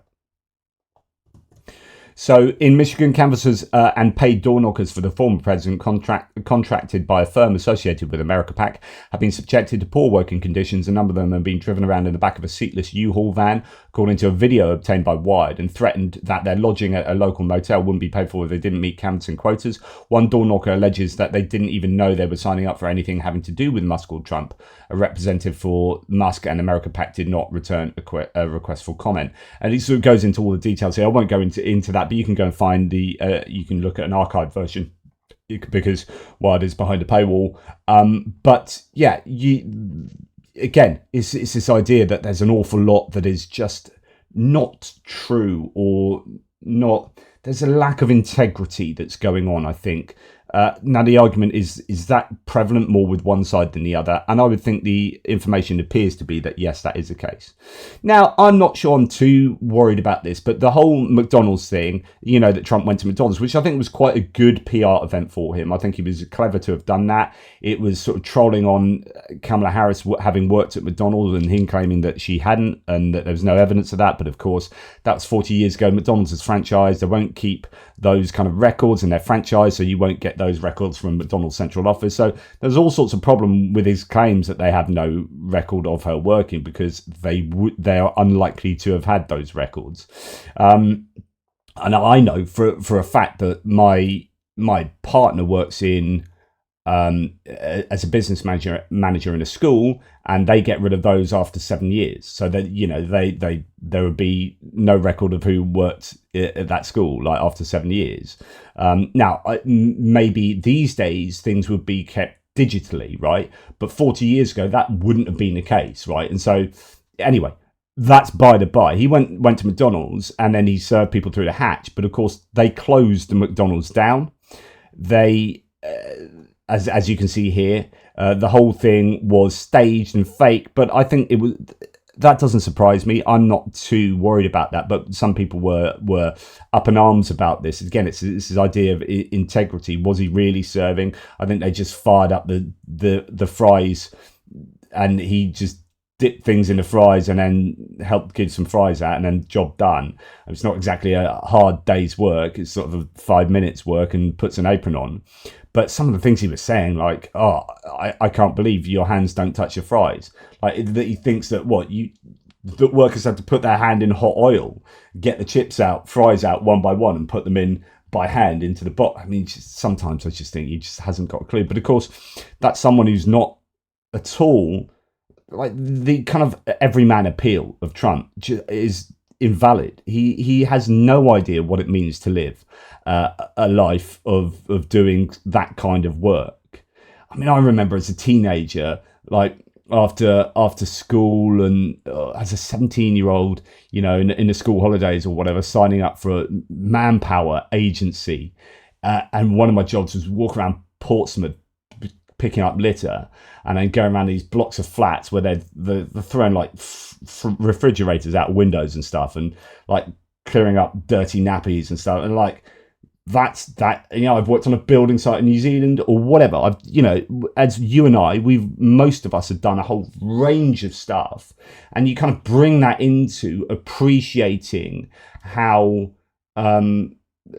So in Michigan, canvassers and paid door knockers for the former president contracted by a firm associated with America PAC have been subjected to poor working conditions. A number of them have been driven around in the back of a seatless U-Haul van, according to a video obtained by Wired, and threatened that their lodging at a local motel wouldn't be paid for if they didn't meet canvassing quotas. One door knocker alleges that they didn't even know they were signing up for anything having to do with Musk or Trump. A representative for Musk and America PAC did not return a request for comment. And it sort of goes into all the details here. I won't go into that, but you can go and find you can look at an archived version because Wired is behind a paywall. But yeah, again, it's this idea that there's an awful lot that is just not true, or not. There's a lack of integrity that's going on, I think. Now, the argument is that prevalent more with one side than the other? And I would think the information appears to be that, yes, that is the case. Now, I'm not sure I'm too worried about this, but the whole McDonald's thing, that Trump went to McDonald's, which I think was quite a good PR event for him. I think he was clever to have done that. It was sort of trolling on Kamala Harris having worked at McDonald's and him claiming that she hadn't, and that there was no evidence of that. But of course, that was 40 years ago. McDonald's is franchised. They won't keep those kind of records in their franchise, so you won't get those records from McDonald's central office. So there's all sorts of problem with his claims that they have no record of her working, because they are unlikely to have had those records. And I know for a fact that my partner works in as a business manager in a school, and they get rid of those after 7 years. So that there would be no record of who worked at that school after 7 years. Now, maybe these days things would be kept digitally, right? But 40 years ago that wouldn't have been the case, right? And so anyway, that's by the by. He went to McDonald's and then he served people through the hatch. But of course, they closed the McDonald's down. They, as you can see here, the whole thing was staged and fake. But I think it was. That doesn't surprise me. I'm not too worried about that. But some people were up in arms about this. Again, it's this idea of integrity. Was he really serving? I think they just fired up the fries, and he just dipped things in the fries and then helped give some fries out, and then job done. It's not exactly a hard day's work. It's sort of a 5 minutes work and puts an apron on. But some of the things he was saying, like, oh, I can't believe your hands don't touch your fries. Like, that he thinks that the workers have to put their hand in hot oil, get the chips out, fries out one by one, and put them in by hand into the box. I mean, sometimes I just think he just hasn't got a clue. But of course, that's someone who's not at all, like, the kind of everyman appeal of Trump is invalid. He has no idea what it means to live a life of doing that kind of work. I mean, I remember as a teenager, like after school and as a 17-year-old, you know, in the school holidays or whatever, signing up for a manpower agency, and one of my jobs was walk around Portsmouth picking up litter, and then going around these blocks of flats where they're throwing like refrigerators out windows and stuff, and like clearing up dirty nappies and stuff. And like, that's that. You know, I've worked on a building site in New Zealand or whatever. I've, you know, as you and I, most of us have done a whole range of stuff, and you kind of bring that into appreciating how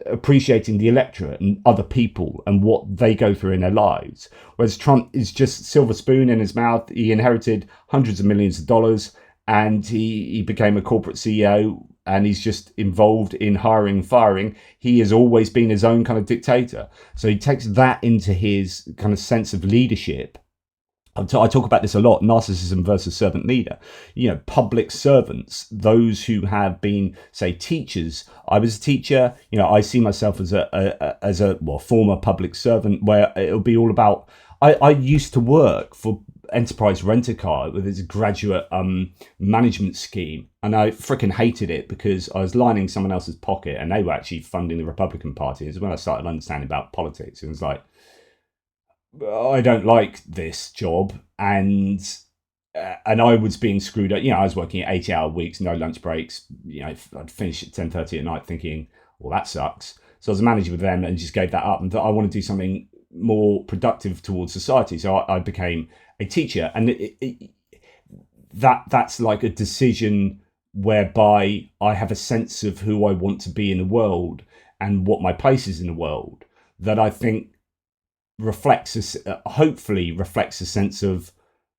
appreciating the electorate and other people and what they go through in their lives. Whereas Trump is just silver spoon in his mouth. He inherited hundreds of millions of dollars, and he became a corporate CEO, and he's just involved in hiring and firing. He has always been his own kind of dictator. So he takes that into his kind of sense of leadership. I talk about this a lot, narcissism versus servant leader. You know, public servants, those who have been, say, teachers. I was a teacher. You know, I see myself as a former public servant, where it'll be all about. I used to work for Enterprise Rent-A-Car with its graduate management scheme, and I freaking hated it because I was lining someone else's pocket, and they were actually funding the Republican Party. It's when I started understanding about politics. It was like, I don't like this job, and I was being screwed up. You know, I was working at 80-hour weeks, no lunch breaks. You know, I'd finish at 10:30 at night, thinking, well, that sucks. So I was a manager with them and just gave that up, and thought I want to do something more productive towards society. So I became a teacher, and that's like a decision whereby I have a sense of who I want to be in the world and what my place is in the world, that I think hopefully reflects a sense of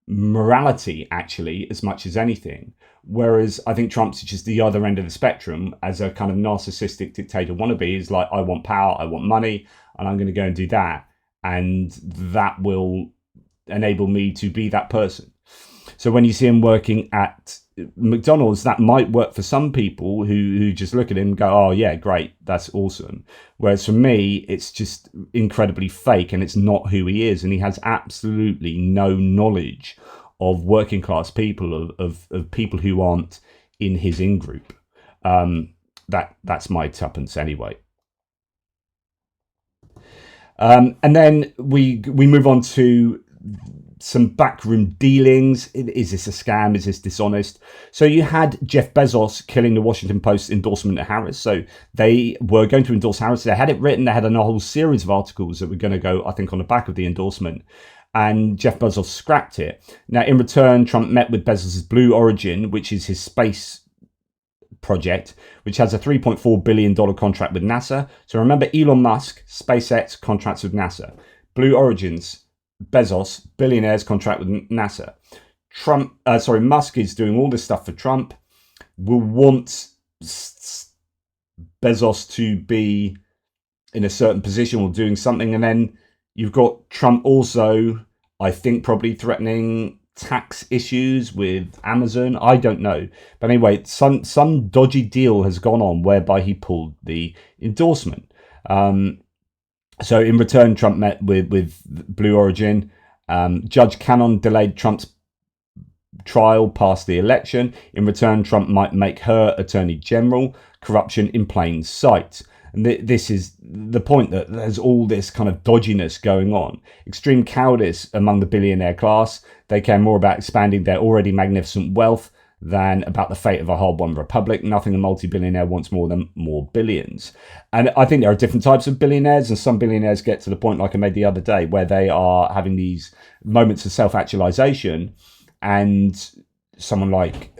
morality, actually, as much as anything. Whereas I think Trump's just the other end of the spectrum as a kind of narcissistic dictator wannabe. Is like, I want power, I want money, and I'm going to go and do that, and that will enable me to be that person. So when you see him working at McDonald's, that might work for some people who just look at him and go, oh yeah, great, that's awesome. Whereas for me, it's just incredibly fake, and it's not who he is. And he has absolutely no knowledge of working class people, of people who aren't in his in-group. That's my tuppence anyway. And then we move on to some backroom dealings. Is this a scam? Is this dishonest? So you had Jeff Bezos killing the Washington Post's endorsement of Harris. So they were going to endorse Harris. They had it written. They had a whole series of articles that were going to go, I think, on the back of the endorsement. And Jeff Bezos scrapped it. Now, in return, Trump met with Bezos' Blue Origin, which is his space project, which has a $3.4 billion contract with NASA. So remember, Elon Musk, SpaceX, contracts with NASA. Blue Origin's Bezos, Billionaire's contract with NASA. Musk is doing all this stuff for Trump. Will want Bezos to be in a certain position or doing something, and then you've got Trump also, I think, probably threatening tax issues with Amazon. I don't know, but anyway, some dodgy deal has gone on whereby he pulled the endorsement. So in return, Trump met with Blue Origin. Judge Cannon delayed Trump's trial past the election. In return, Trump might make her attorney general. Corruption in plain sight. And this is the point, that there's all this kind of dodginess going on. Extreme cowardice among the billionaire class. They care more about expanding their already magnificent wealth than about the fate of a hard-won republic. Nothing a multi-billionaire wants more than more billions. And I think there are different types of billionaires, and some billionaires get to the point, like I made the other day, where they are having these moments of self-actualization. And someone like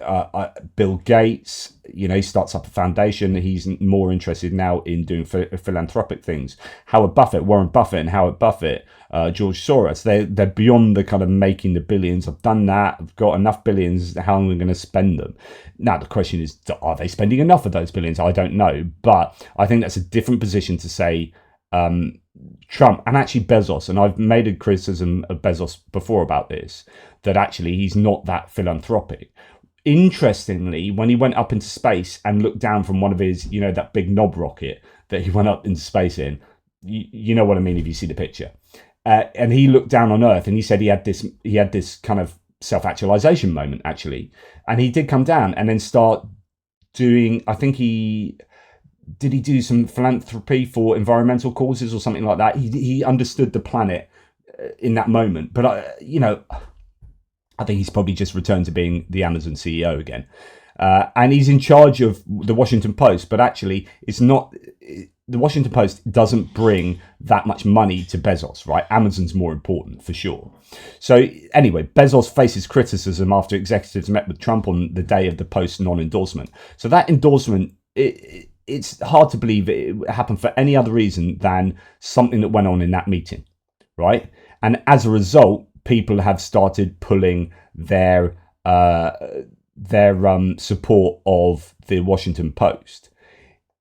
Bill Gates, he starts up a foundation. He's more interested now in doing philanthropic things. Warren Buffett and Howard Buffett, George Soros, they're beyond the kind of making the billions. I've done that. I've got enough billions. How am I going to spend them? Now, the question is, are they spending enough of those billions? I don't know. But I think that's a different position to say Trump and actually Bezos. And I've made a criticism of Bezos before about this, that actually he's not that philanthropic. Interestingly, when he went up into space and looked down from one of his, that big knob rocket that he went up into space in, you know what I mean if you see the picture. And he looked down on Earth and he said he had this kind of self-actualization moment, actually. And he did come down and then start doing, I think he do some philanthropy for environmental causes or something like that. He understood the planet in that moment. But, I think he's probably just returned to being the Amazon CEO again. And he's in charge of the Washington Post, but actually it's not, the Washington Post doesn't bring that much money to Bezos, right? Amazon's more important for sure. So anyway, Bezos faces criticism after executives met with Trump on the day of the Post non-endorsement. So that endorsement, it's hard to believe it happened for any other reason than something that went on in that meeting, right? And as a result, people have started pulling their support of the Washington Post.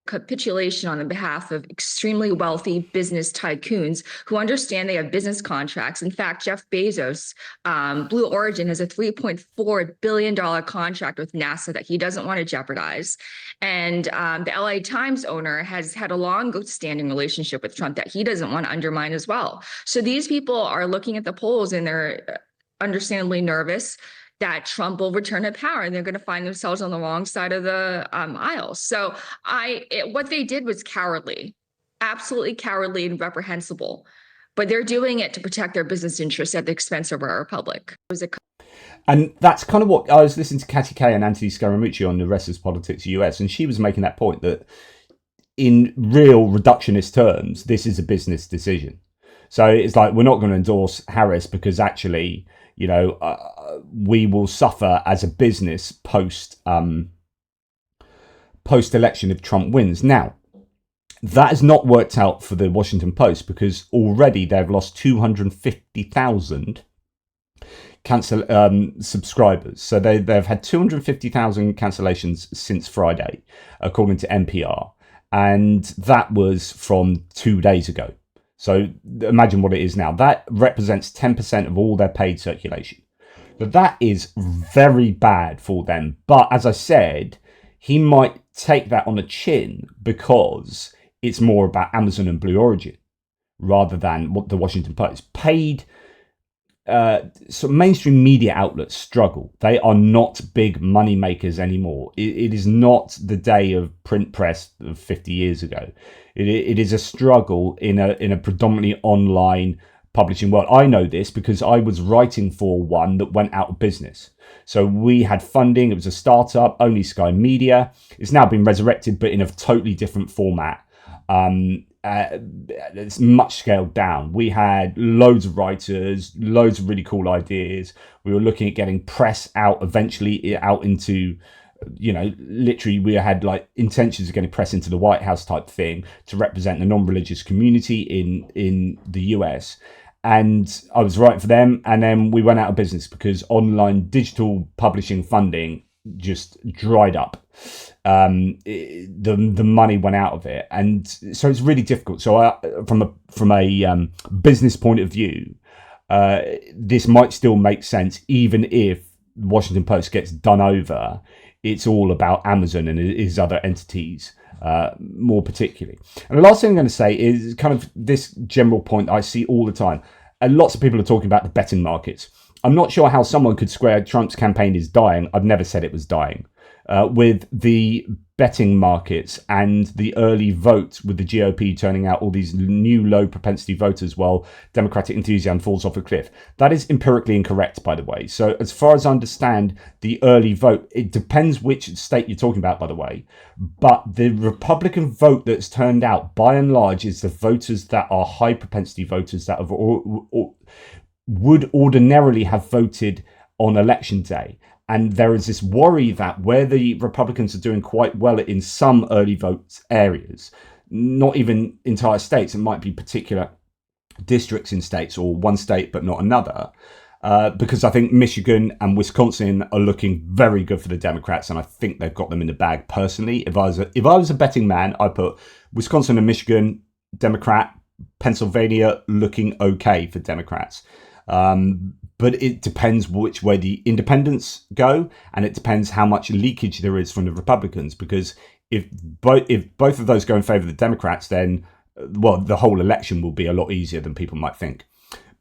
Capitulation on the behalf of extremely wealthy business tycoons who understand they have business contracts. In fact, Jeff Bezos, Blue Origin, has a $3.4 billion contract with NASA that he doesn't want to jeopardize. And the LA Times owner has had a long-standing relationship with Trump that he doesn't want to undermine as well. So these people are looking at the polls and they're understandably nervous that Trump will return to power, and they're going to find themselves on the wrong side of the aisle. So what they did was cowardly, absolutely cowardly and reprehensible. But they're doing it to protect their business interests at the expense of our republic. And that's kind of what I was listening to Katty Kay and Anthony Scaramucci on the Restless Politics US, and she was making that point that in real reductionist terms, this is a business decision. So it's like, we're not going to endorse Harris because actually, we will suffer as a business post election if Trump wins. Now, that has not worked out for the Washington Post because already they've lost 250,000 subscribers. So they've had 250,000 cancellations since Friday, according to NPR, and that was from 2 days ago. So imagine what it is now. That represents 10% of all their paid circulation. But that is very bad for them. But as I said, he might take that on the chin because it's more about Amazon and Blue Origin rather than what the Washington Post. Paid, so mainstream media outlets struggle. They are not big money makers anymore. It is not the day of print press of 50 years ago. It is a struggle in a predominantly online publishing world. I know this because I was writing for one that went out of business. So we had funding. It was a startup, only Sky Media. It's now been resurrected, but in a totally different format. It's much scaled down. We had loads of writers, loads of really cool ideas. We were looking at getting press out eventually out into, literally we had like intentions of getting press into the White House type thing to represent the non-religious community in the US. And I was writing for them, and then we went out of business because online digital publishing funding just dried up. The money went out of it, and so it's really difficult. So from a business point of view, this might still make sense, even if Washington Post gets done over. It's all about Amazon and his other entities, more particularly. And the last thing I'm going to say is kind of this general point I see all the time. And lots of people are talking about the betting markets. I'm not sure how someone could square Trump's campaign is dying. I've never said it was dying. With the betting markets and the early vote, with the GOP turning out all these new low propensity voters while Democratic enthusiasm falls off a cliff. That is empirically incorrect, by the way. So as far as I understand, the early vote, it depends which state you're talking about, by the way. But the Republican vote that's turned out, by and large, is the voters that are high propensity voters that have would ordinarily have voted on election day. And there is this worry that where the Republicans are doing quite well in some early vote areas, not even entire states, it might be particular districts in states or one state but not another, because I think Michigan and Wisconsin are looking very good for the Democrats, and I think they've got them in the bag personally. If I was a betting man, I'd put Wisconsin and Michigan Democrat, Pennsylvania looking okay for Democrats. But it depends which way the independents go, and it depends how much leakage there is from the Republicans. Because if both of those go in favor of the Democrats, then, well, the whole election will be a lot easier than people might think.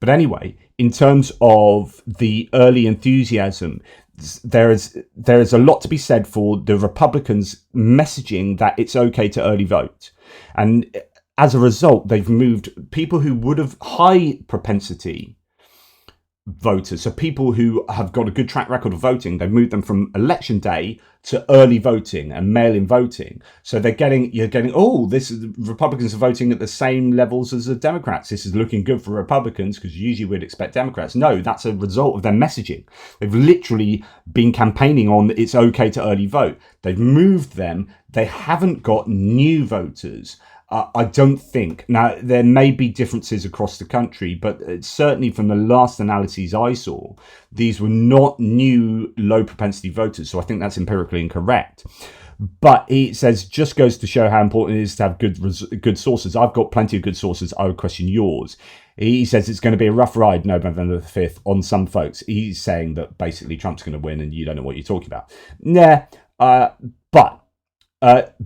But anyway, in terms of the early enthusiasm, there is a lot to be said for the Republicans messaging that it's okay to early vote. And as a result, they've moved people who would have high propensity voters, so people who have got a good track record of voting, they've moved them from election day to early voting and mail-in voting. So you're getting, oh, Republicans are voting at the same levels as the Democrats. This is looking good for Republicans, because usually we'd expect Democrats. No, that's a result of their messaging. They've literally been campaigning on it's okay to early vote. They've moved them. They haven't got new voters. I don't think. Now, there may be differences across the country, but certainly from the last analyses I saw, these were not new low propensity voters. So I think that's empirically incorrect. But he says, just goes to show how important it is to have good sources. I've got plenty of good sources. I would question yours. He says it's going to be a rough ride November the 5th on some folks. He's saying that basically Trump's going to win and you don't know what you're talking about. But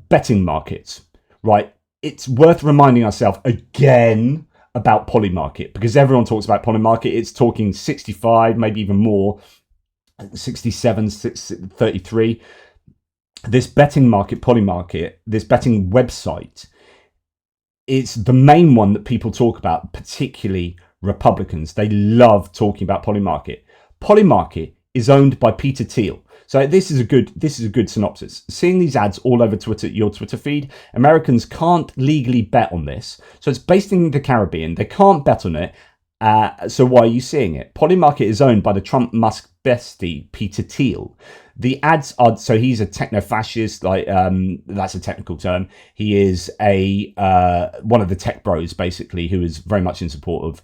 betting markets, right? It's worth reminding ourselves again about Polymarket, because everyone talks about Polymarket. It's talking 65, maybe even more, 67, 33. This betting market, Polymarket, this betting website, it's the main one that people talk about, particularly Republicans. They love talking about Polymarket. Polymarket is owned by Peter Thiel. So this is a good synopsis. Seeing these ads all over Twitter, your Twitter feed, Americans can't legally bet on this. So it's based in the Caribbean. They can't bet on it. So why are you seeing it? Polymarket is owned by the Trump Musk bestie, Peter Thiel. The ads are, so he's a techno-fascist, that's a technical term. He is one of the tech bros, basically, who is very much in support of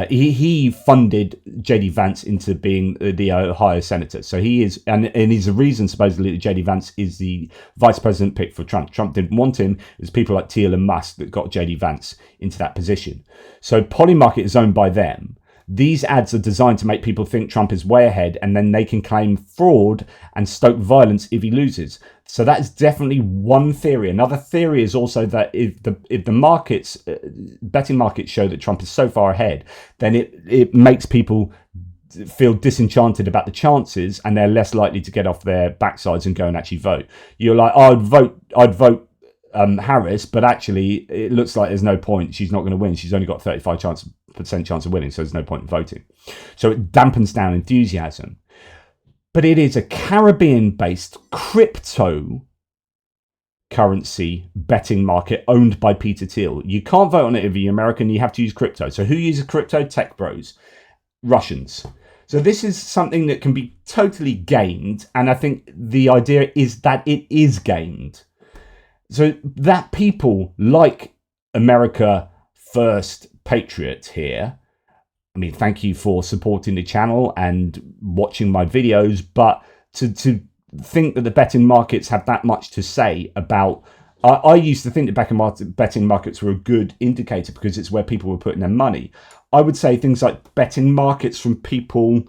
he funded JD Vance into being the Ohio senator. So he is, and he's the reason supposedly that JD Vance is the vice president pick for Trump. Trump didn't want him. It was people like Thiel and Musk that got JD Vance into that position. So Polymarket is owned by them. These ads are designed to make people think Trump is way ahead, and then they can claim fraud and stoke violence if he loses. So that is definitely one theory. Another theory is also that if the markets, betting markets show that Trump is so far ahead, then it makes people feel disenchanted about the chances, and they're less likely to get off their backsides and go and actually vote. You're like, oh, I'd vote Harris, but actually it looks like there's no point. She's not going to win. She's only got 35% chance of winning, so there's no point in voting. So it dampens down enthusiasm. But it is a Caribbean-based crypto currency betting market owned by Peter Thiel. You can't vote on it if you're American. You have to use crypto. So who uses crypto? Tech bros, Russians. So this is something that can be totally gamed, and I think the idea is that it is gamed. So that people like America First Patriot here, I mean, thank you for supporting the channel and watching my videos, but to think that the betting markets have that much to say about... I used to think that betting markets were a good indicator because it's where people were putting their money. I would say things like betting markets from people...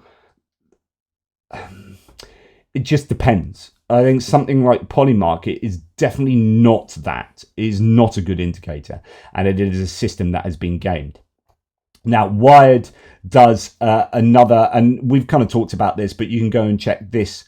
It just depends. I think something like Polymarket is definitely not that. It is not a good indicator. And it is a system that has been gamed. Now, Wired does another, and we've kind of talked about this, but you can go and check this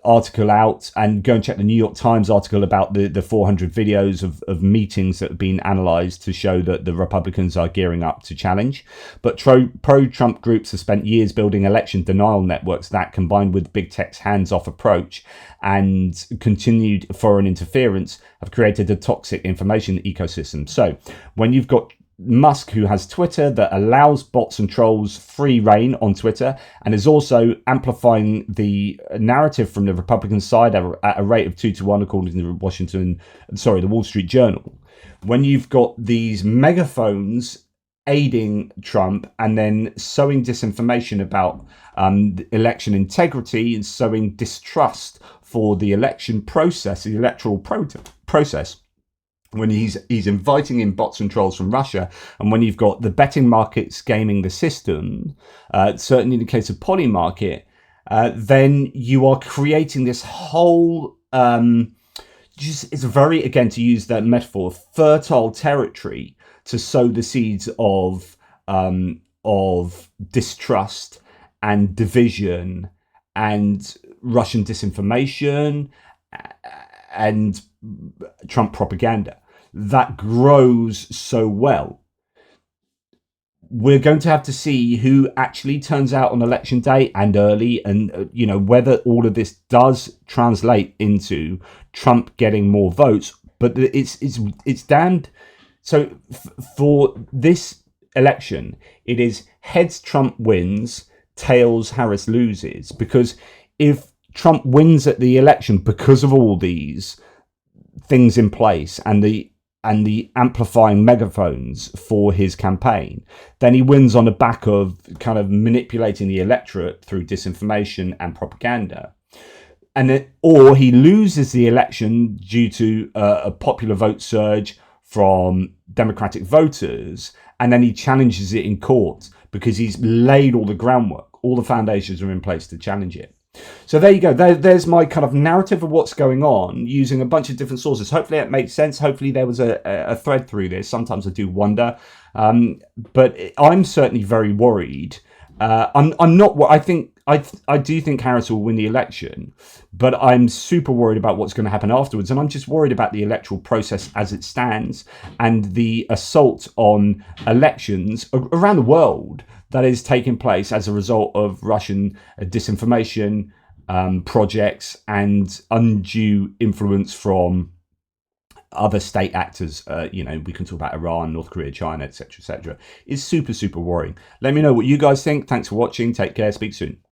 article out, and go and check the New York Times article about the 400 videos of meetings that have been analysed to show that the Republicans are gearing up to challenge. But pro-Trump groups have spent years building election denial networks that, combined with big tech's hands-off approach and continued foreign interference, have created a toxic information ecosystem. So when you've got Musk, who has Twitter that allows bots and trolls free reign on Twitter, and is also amplifying the narrative from the Republican side at a rate of 2-to-1, according to the Wall Street Journal. When you've got these megaphones aiding Trump and then sowing disinformation about election integrity and sowing distrust for the election process, the electoral process, when he's inviting in bots and trolls from Russia, and when you've got the betting markets gaming the system, certainly in the case of Polymarket, then you are creating this whole, it's very, again, to use that metaphor, fertile territory to sow the seeds of distrust and division and Russian disinformation and Trump propaganda that grows so well. We're going to have to see who actually turns out on election day and early, and whether all of this does translate into Trump getting more votes. But it's damned. So for this election, it is heads Trump wins, tails Harris loses, because if Trump wins at the election because of all these things in place and the amplifying megaphones for his campaign, then he wins on the back of kind of manipulating the electorate through disinformation and propaganda. Or he loses the election due to a popular vote surge from Democratic voters, and then he challenges it in court because he's laid all the groundwork. All the foundations are in place to challenge it. So there you go. There's my kind of narrative of what's going on using a bunch of different sources. Hopefully it makes sense. Hopefully there was a thread through this. Sometimes I do wonder. But I'm certainly very worried. I'm not. I do think Harris will win the election, but I'm super worried about what's going to happen afterwards. And I'm just worried about the electoral process as it stands and the assault on elections around the world that is taking place as a result of Russian disinformation projects and undue influence from other state actors. We can talk about Iran, North Korea, China, etc., etc. It's super, super worrying. Let me know what you guys think. Thanks for watching. Take care. Speak soon.